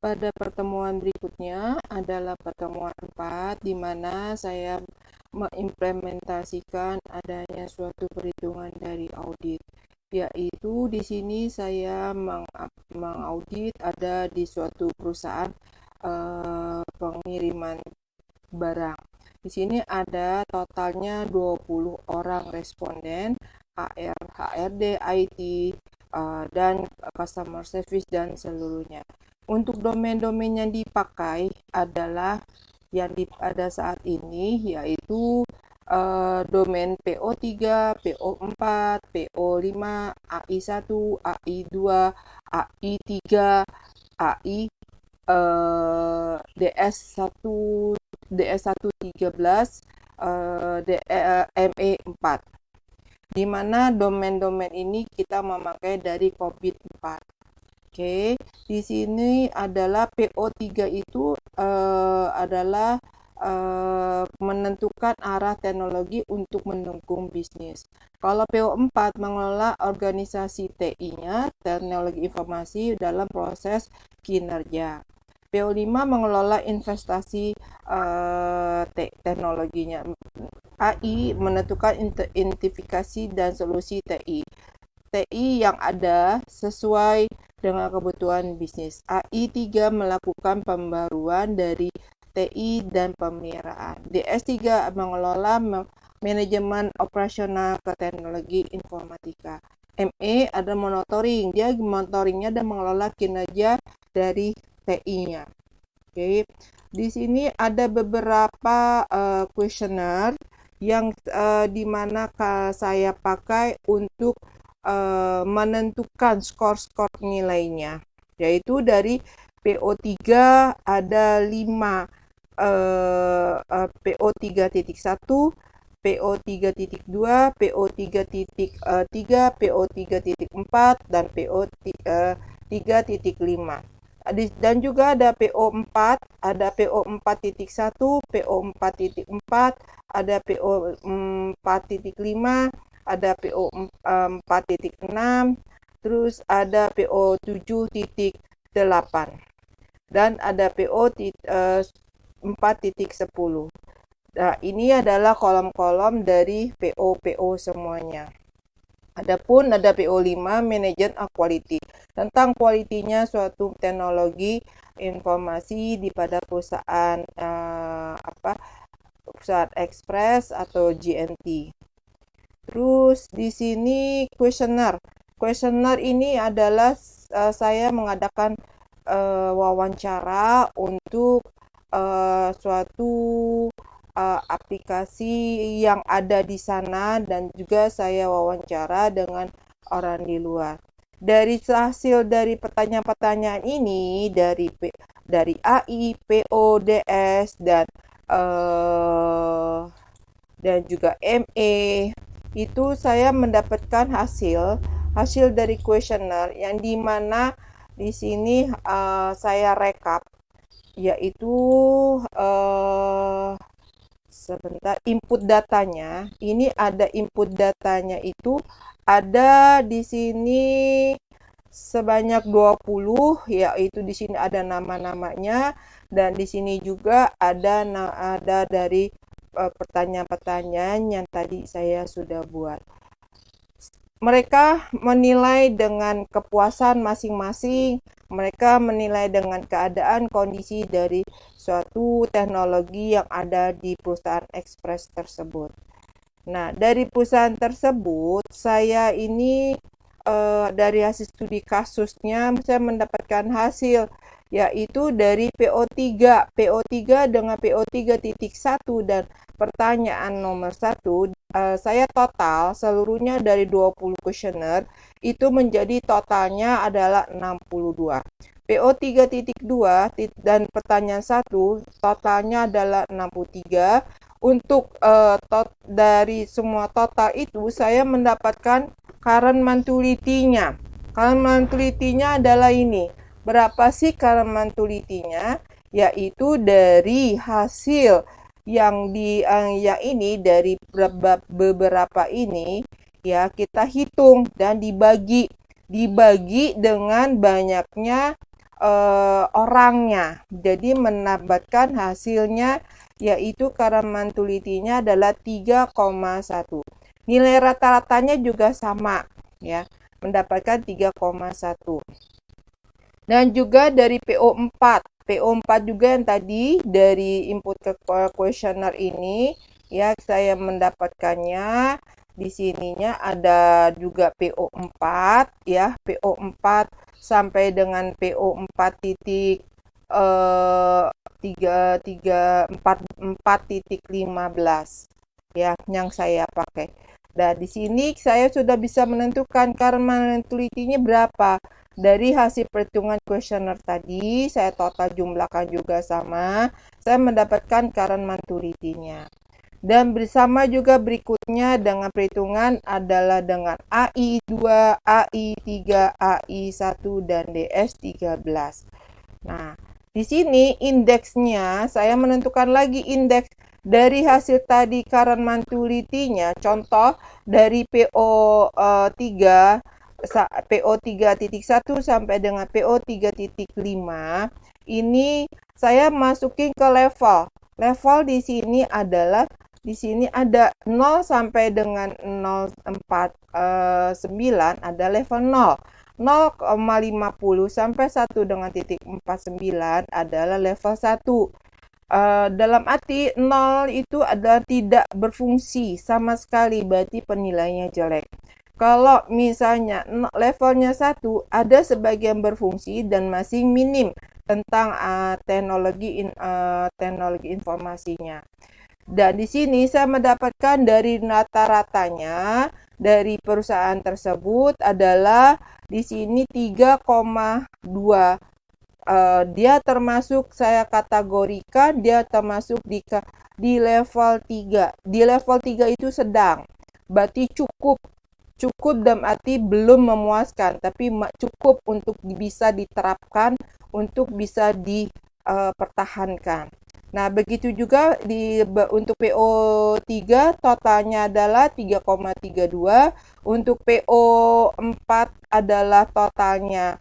Pada pertemuan berikutnya adalah pertemuan 4, di mana saya mengimplementasikan adanya suatu perhitungan dari audit, yaitu di sini saya mengaudit ada di suatu perusahaan pengiriman barang. Di sini ada totalnya 20 orang responden, HR, HRD, IT, dan customer service dan seluruhnya. Untuk domain-domain yang dipakai adalah yang pada saat ini yaitu domain PO3, PO4, PO5, AI1, AI2, AI3, AI DS1, DS113, ME4, di mana domain-domain ini kita memakai dari COVID-4. Oke, di sini adalah PO3 itu adalah menentukan arah teknologi untuk mendukung bisnis. Kalau PO4 mengelola organisasi TI-nya, teknologi informasi dalam proses kinerja. PO5 mengelola investasi teknologinya. AI menentukan identifikasi dan solusi TI yang ada sesuai dengan kebutuhan bisnis. AI3 melakukan pembaruan dari TI dan pemeliharaan. DS3 mengelola manajemen operasional ke teknologi informatika. ME ada monitoring, dia monitoringnya dan mengelola kinerja dari TI-nya. Oke, di sini ada beberapa kuesioner yang dimana saya pakai untuk menentukan skor-skor nilainya, yaitu dari PO3 ada 5 PO3.1, PO3.2, PO3.3, PO3.4, dan PO3.5. Dan juga ada PO4, ada PO4.1, PO4.4, ada PO4.5, ada PO4.6, terus ada PO7.8, dan ada PO4.10. Nah, ini adalah kolom-kolom dari PO semuanya. Adapun ada PO5, Management of Quality, tentang kualitinya suatu teknologi informasi di pada perusahaan perusahaan ekspres atau GNT. Terus di sini kuesioner. Kuesioner ini adalah saya mengadakan wawancara untuk suatu aplikasi yang ada di sana, dan juga saya wawancara dengan orang di luar. Dari hasil dari pertanyaan-pertanyaan ini dari AI, PO, DS, dan juga ME, itu saya mendapatkan hasil dari kuesioner yang dimana di sini saya rekap, yaitu sebentar, input datanya. Ini ada input datanya itu ada di sini sebanyak 20, yaitu di sini ada nama-namanya, dan di sini juga ada dari pertanyaan-pertanyaan yang tadi saya sudah buat. Mereka menilai dengan kepuasan masing-masing. Mereka menilai dengan keadaan kondisi dari suatu teknologi yang ada di perusahaan ekspres tersebut. Nah, dari perusahaan tersebut, saya ini dari hasil studi kasusnya, saya mendapatkan hasil, yaitu dari PO3 dengan PO3.1 dan pertanyaan nomor 1, saya total seluruhnya dari 20 kuesioner itu menjadi totalnya adalah 62. PO3.2 dan pertanyaan 1 totalnya adalah 63. Untuk dari semua total itu saya mendapatkan current monthly-nya. Current monthly-nya adalah ini. Berapa sih current monthly-nya? Yaitu dari hasil yang ini dari beberapa ini, ya, kita hitung dan dibagi dengan banyaknya orangnya. Jadi mendapatkan hasilnya yaitu current monthly-nya adalah 3,1. Nilai rata-ratanya juga sama ya, mendapatkan 3,1. Dan juga dari PO4. PO4 juga yang tadi dari input ke questionnaire ini ya, saya mendapatkannya di sininya ada juga PO4 ya, PO4 sampai dengan PO4 titik 4.15 ya yang saya pakai. Nah, di sini saya sudah bisa menentukan current monthly-nya berapa. Dari hasil perhitungan kuesioner tadi, saya total jumlahkan juga sama, saya mendapatkan current monthly-nya. Dan bersama juga berikutnya dengan perhitungan adalah dengan AI2, AI3, AI1, dan DS13. Nah, di sini indeksnya, saya menentukan lagi indeks dari hasil tadi current monthly-nya, contoh dari PO3, PO3.1 sampai dengan PO3.5, ini saya masukin ke level. Level di sini adalah di sini ada 0 sampai dengan 0,49 ada level 0. 0,50 sampai 1 dengan titik 49 adalah level 1. Dalam arti 0 itu adalah tidak berfungsi sama sekali, berarti penilaiannya jelek. Kalau misalnya levelnya 1 ada sebagian berfungsi dan masih minim tentang teknologi informasinya. Dan di sini saya mendapatkan dari rata-ratanya dari perusahaan tersebut adalah di sini 3,2. Dia termasuk, saya kategorikan dia termasuk di level 3. Di level 3 itu sedang. Berarti cukup dalam arti belum memuaskan, tapi cukup untuk bisa diterapkan, untuk bisa dipertahankan. Nah, begitu juga untuk PO3 totalnya adalah 3,32, untuk PO4 adalah totalnya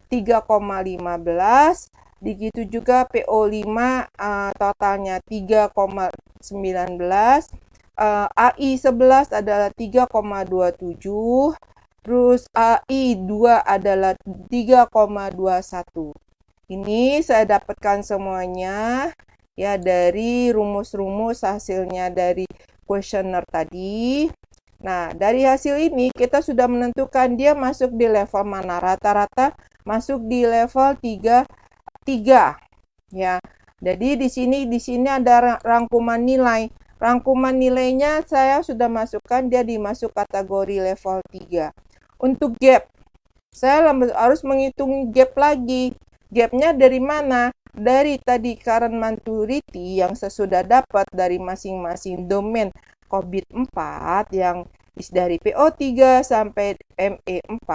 3,15, begitu juga PO5 totalnya 3,19, AI11 adalah 3,27, terus AI2 adalah 3,21. Ini saya dapatkan semuanya ya dari rumus-rumus hasilnya dari kuesioner tadi. Nah, dari hasil ini kita sudah menentukan dia masuk di level mana. Rata-rata masuk di level 3 ya. Jadi di sini ada rangkuman nilai. Rangkuman nilainya saya sudah masukkan, dia dimasuk kategori level 3. Untuk gap, saya harus menghitung gap lagi. Gapnya dari mana? Dari tadi current maturity yang sesudah dapat dari masing-masing domain COVID-4 yang dari PO3 sampai ME4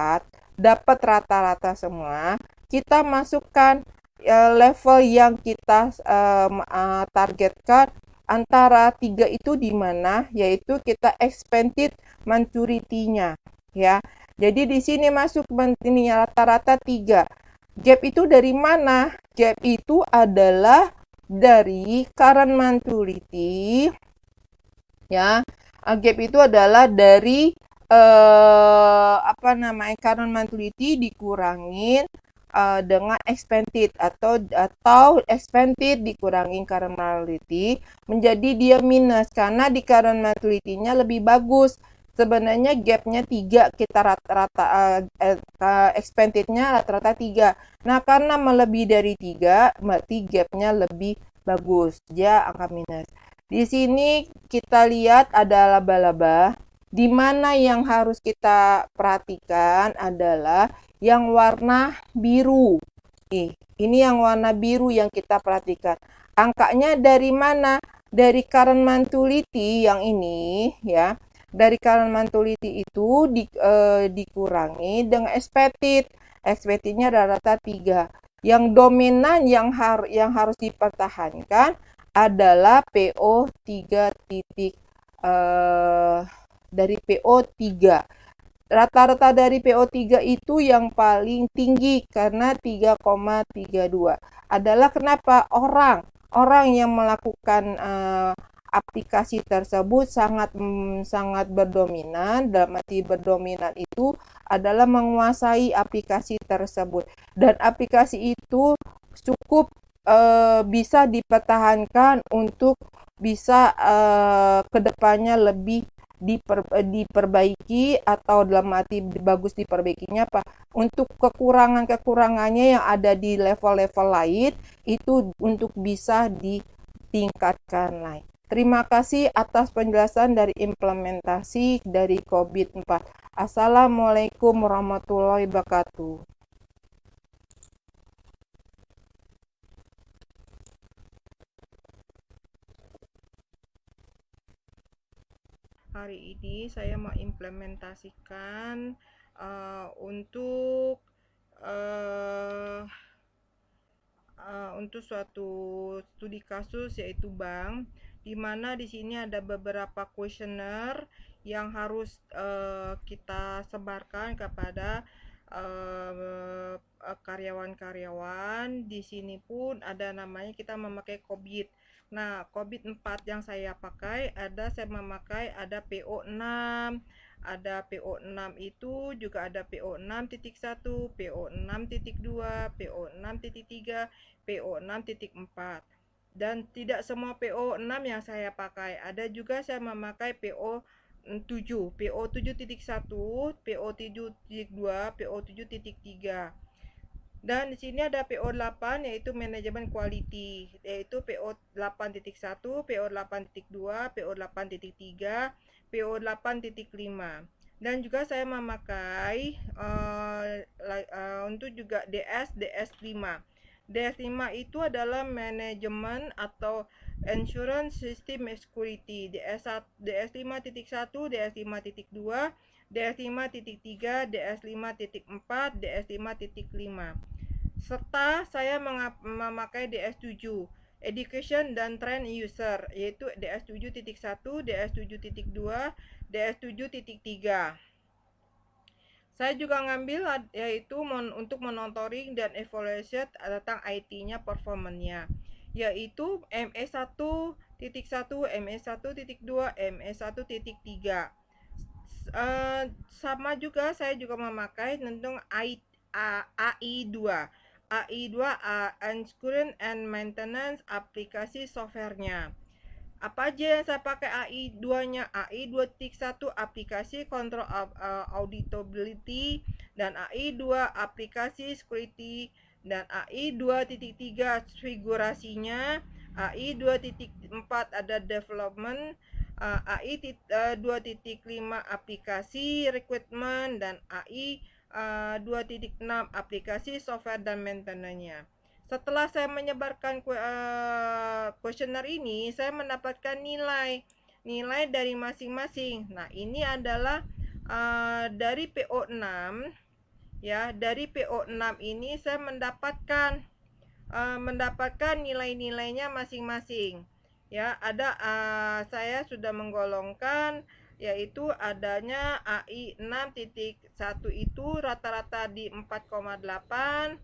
dapat rata-rata semua. Kita masukkan level yang kita targetkan antara 3 itu di mana, yaitu kita expected maturity-nya ya. Jadi di sini masuk ini rata-rata 3. Gap itu dari mana? Gap itu adalah dari current maturity ya. Gap itu adalah dari current maturity dikurangin dengan expected atau expected dikurangin current maturity menjadi dia minus, karena di current maturity-nya lebih bagus. Sebenarnya gapnya 3, kita rata-rata expected-nya rata-rata 3. Nah, karena melebihi dari 3, berarti gapnya lebih bagus, dia angka minus. Di sini kita lihat ada laba-laba. Di mana yang harus kita perhatikan adalah yang warna biru. Ini yang warna biru yang kita perhatikan. Angkanya dari mana? Dari current maturity yang ini ya. Dari current maturity itu dikurangi dengan expected. Expected-nya rata-rata 3. Yang dominan yang harus dipertahankan adalah PO3 titik dari PO3. rata-rata dari PO3 itu yang paling tinggi karena 3,32. Adalah kenapa? Orang yang melakukan aplikasi tersebut sangat berdominan. Dalam arti berdominan itu adalah menguasai aplikasi tersebut, dan aplikasi itu cukup bisa dipertahankan untuk bisa kedepannya lebih diperbaiki, atau dalam arti bagus diperbaikinya apa, untuk kekurangan-kekurangannya yang ada di level-level lain itu untuk bisa ditingkatkan lain. Terima kasih atas penjelasan dari implementasi dari COVID-4. Assalamualaikum warahmatullahi wabarakatuh. Hari ini saya mau implementasikan uh, untuk suatu studi kasus, yaitu bank, di mana di sini ada beberapa kuesioner yang harus kita sebarkan kepada karyawan-karyawan. Di sini pun ada namanya, kita memakai COVID. Nah, COVID-4 yang saya pakai saya memakai ada PO6. Ada PO6 itu juga ada PO6.1, PO6.2, PO6.3, PO6.4. Dan tidak semua PO6 yang saya pakai. Ada juga saya memakai PO7, PO7.1, PO7.2, PO7.3. Dan di sini ada PO8, yaitu manajemen quality, yaitu PO8.1, PO8.2, PO8.3, PO8.5. Dan juga saya memakai untuk juga DS5. DS5 itu adalah manajemen atau insurance system security. DS5.1, DS5.2, DS5.3, DS5.4, DS5.5. Serta saya memakai DS7, Education dan Train User, yaitu DS7.1, DS7.2, DS7.3. Saya juga ngambil yaitu untuk monitoring dan evaluation tentang IT-nya, performanya, yaitu ME1.1, ME1.2, ME1.3. Sama juga saya juga memakai tentang AI2. AI2 Insurance and Maintenance aplikasi softwarenya. Apa aja yang saya pakai AI2-nya? AI2.1 aplikasi control auditability, dan AI2 aplikasi security, dan AI2.3 figurasinya, AI2.4 ada development, AI2.5 aplikasi recruitment, dan AI2.6 aplikasi software dan maintenance-nya. Setelah saya menyebarkan kuesioner ini, saya mendapatkan nilai dari masing-masing. Nah, ini adalah dari PO6, ya. Dari PO6 ini saya mendapatkan nilai-nilainya masing-masing. Ya, ada saya sudah menggolongkan, yaitu adanya AI 6.1 itu rata-rata di 4,8,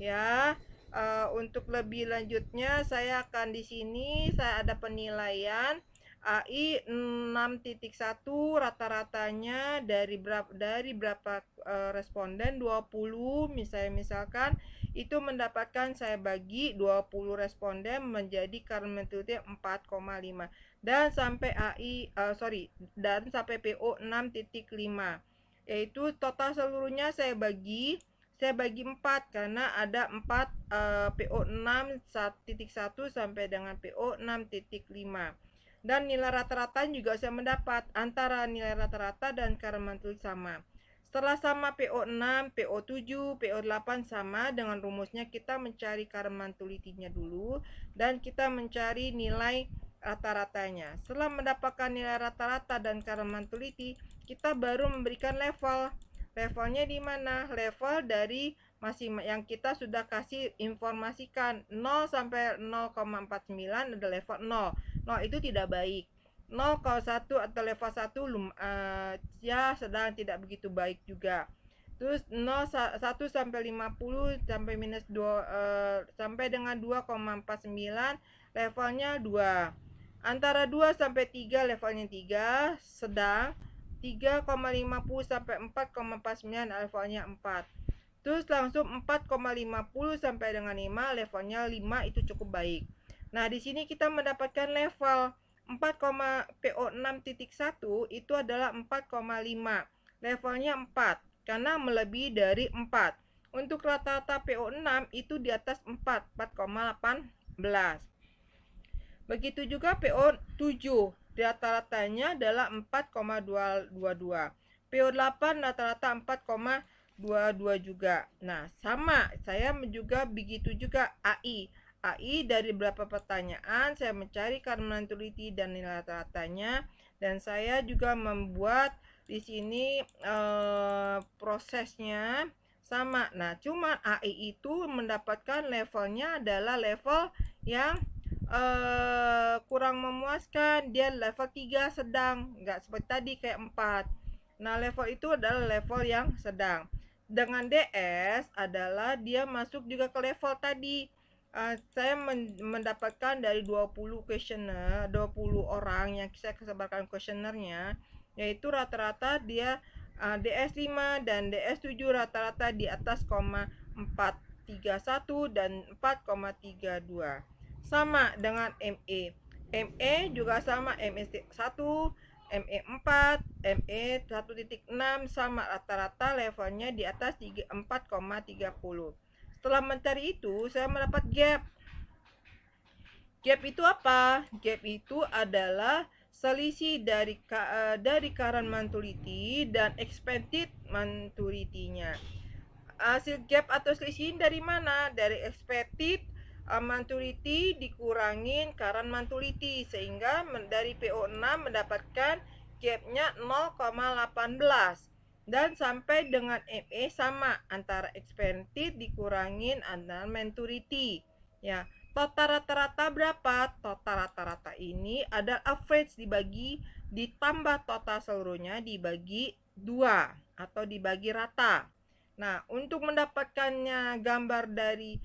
ya. Untuk lebih lanjutnya saya akan di sini saya ada penilaian AI 6.1 rata-ratanya dari berapa responden, 20. Misalkan itu mendapatkan, saya bagi 20 responden menjadi current mentality 4,5, dan sampai dan sampai PO 6.5, yaitu total seluruhnya saya bagi 4, karena ada 4 PO 6.1 sampai dengan PO 6.5. Dan nilai rata-rata juga saya mendapat antara nilai rata-rata dan current monthly sama. Setelah sama PO6, PO7, PO8 sama, dengan rumusnya kita mencari current monthly-nya dulu dan kita mencari nilai rata-ratanya. Setelah mendapatkan nilai rata-rata dan current monthly, kita baru memberikan level. Levelnya di mana? Level dari masing yang kita sudah kasih informasikan 0 sampai 0,49 ada level 0. 0 itu tidak baik. 0 kalau 1 atau level 1 ya sedang tidak begitu baik juga. Terus 1 sampai 50 sampai minus 2 sampai dengan 2,49 levelnya 2. Antara 2 sampai 3 levelnya 3 sedang. 3,50 sampai 4,49 levelnya 4. Terus langsung 4,50 sampai dengan 5 levelnya 5 itu cukup baik. Nah, di sini kita mendapatkan level PO6.1 itu adalah 4,5. Levelnya 4 karena melebihi dari 4. Untuk rata-rata PO6 itu di atas 4, 4,18. Begitu juga PO7, rata-ratanya adalah 4,222. PO8 rata-rata 4,22 juga. Nah, sama, saya juga begitu juga AI. AI dari beberapa pertanyaan saya mencari kandungan teliti dan nilai rata-ratanya, dan saya juga membuat di sini prosesnya sama. Nah, cuma AI itu mendapatkan levelnya adalah level yang kurang memuaskan. Dia level 3 sedang, nggak seperti tadi kayak 4. Nah, level itu adalah level yang sedang. Dengan DS adalah dia masuk juga ke level tadi. Saya mendapatkan dari 20 questionnaire, 20 orang yang saya sebarkan questionnaire-nya, yaitu rata-rata dia DS5 dan DS7 rata-rata di atas 4,31 dan 4,32. Sama dengan ME. ME juga sama, ME1, ME4, ME1.6 sama, rata-rata levelnya di atas 4,30. Setelah mencari itu, saya mendapat gap. Gap itu apa? Gap itu adalah selisih dari current maturity dan expected maturity-nya. Hasil gap atau selisih dari mana? Dari expected maturity dikurangin current maturity, sehingga dari PO6 mendapatkan gapnya 0,18. Dan sampai dengan ME sama, antara expected dikurangin antara maturity. Ya, total rata-rata berapa? Total rata-rata ini ada average dibagi ditambah total seluruhnya dibagi 2 atau dibagi rata. Nah, untuk mendapatkannya gambar dari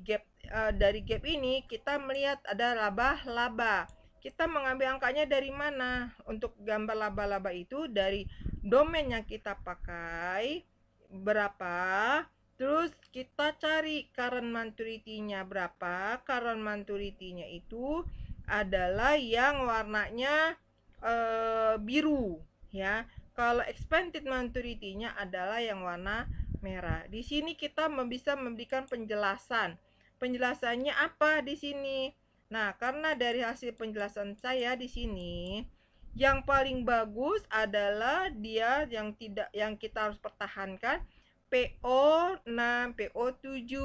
gap ini, kita melihat ada laba-laba. Kita mengambil angkanya dari mana? Untuk gambar laba-laba itu dari domain yang kita pakai berapa, terus kita cari current maturity-nya berapa. Current maturity-nya itu adalah yang warnanya biru, ya. Kalau expected maturity-nya adalah yang warna merah. Di sini kita bisa memberikan penjelasan. Penjelasannya apa di sini? Nah, karena dari hasil penjelasan saya di sini, yang paling bagus adalah dia yang kita harus pertahankan PO6, PO7,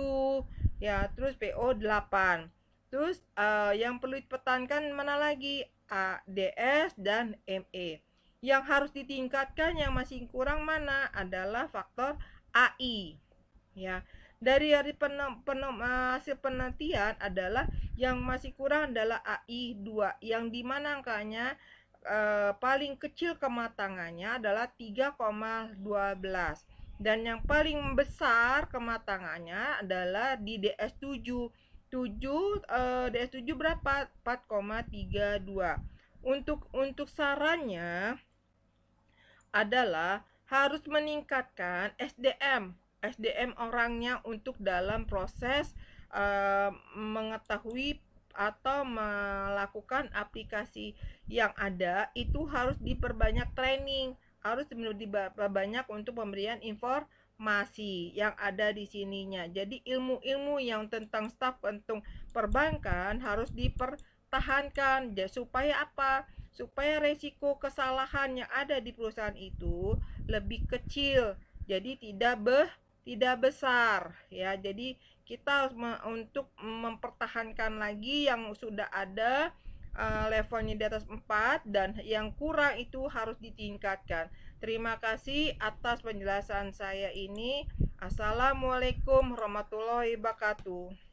ya, terus PO8. Terus yang perlu dipertahankan mana lagi? DS dan ME. Yang harus ditingkatkan yang masih kurang mana? Adalah faktor AI. Ya, dari hasil penelitian adalah yang masih kurang adalah AI 2, yang dimana angkanya paling kecil kematangannya adalah 3,12, dan yang paling besar kematangannya adalah di DS7. DS7 berapa? 4,32. Untuk sarannya adalah harus meningkatkan SDM orangnya untuk dalam proses mengetahui atau melakukan aplikasi yang ada. Itu harus diperbanyak training, harus diperbanyak untuk pemberian informasi yang ada di sininya. Jadi ilmu-ilmu yang tentang staf tentang perbankan harus dipertahankan. Supaya apa? Supaya resiko kesalahan yang ada di perusahaan itu lebih kecil, jadi tidak besar, ya. Jadi kita harus untuk mempertahankan lagi yang sudah ada levelnya di atas 4, dan yang kurang itu harus ditingkatkan. Terima kasih atas penjelasan saya ini. Assalamualaikum warahmatullahi wabarakatuh.